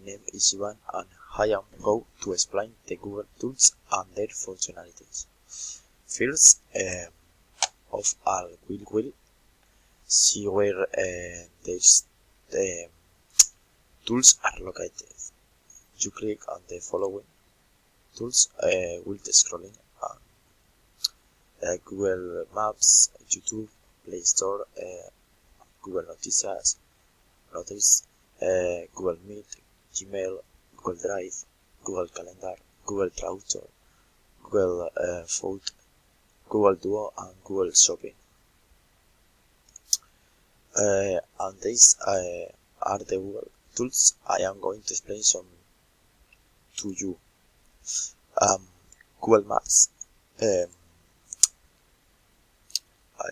name is Ivan and I am going to explain the Google tools and their functionalities. First of all, we will see where these tools are located. You click on the following tools with the scrolling on Google Maps, YouTube, Play Store, Google Notices, Google Meet, Gmail, Google Drive, Google Calendar, Google Traductor, Google Food, Google Duo, and Google Shopping. And these are the Google tools. I am going to explain some to you. Google Maps. I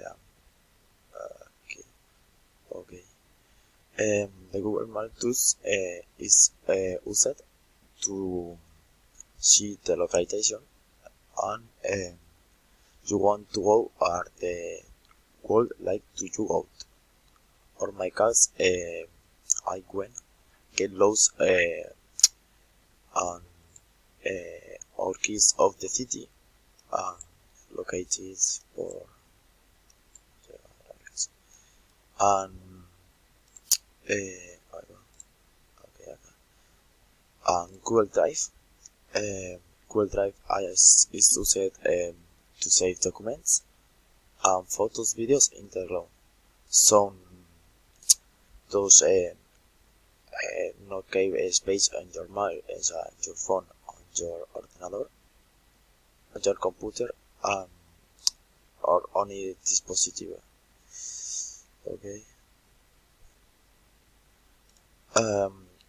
am okay. The Google Maps tools is used to see the location and you want to go or the world like to you out. Or my case, I went get lost on our keys of the city and located for and Google Drive. Google Drive is used to save documents and photos, videos in the cloud. Some those not keep space on your mail, your phone, on your ordenador, on your computer, or any dispositive. Okay.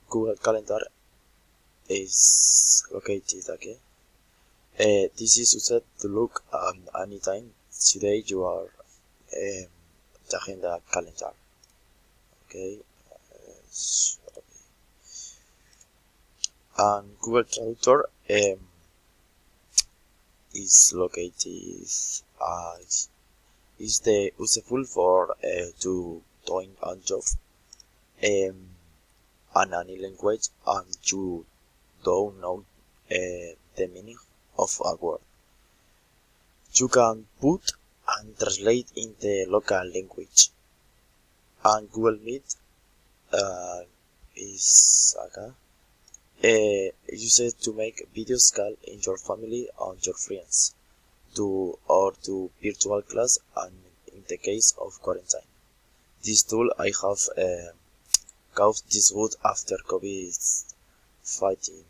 Google Calendar is located. Okay. This is used to look at any time today you are checking the calendar. Okay. And Google Traductor is located is the useful for to doing a job in any language and you don't know the meaning of a word. You can put and translate in the local language. And Google Meet is used to make video call in your family and your friends, do virtual class, and in the case of quarantine. This tool I have got this good after COVID fighting.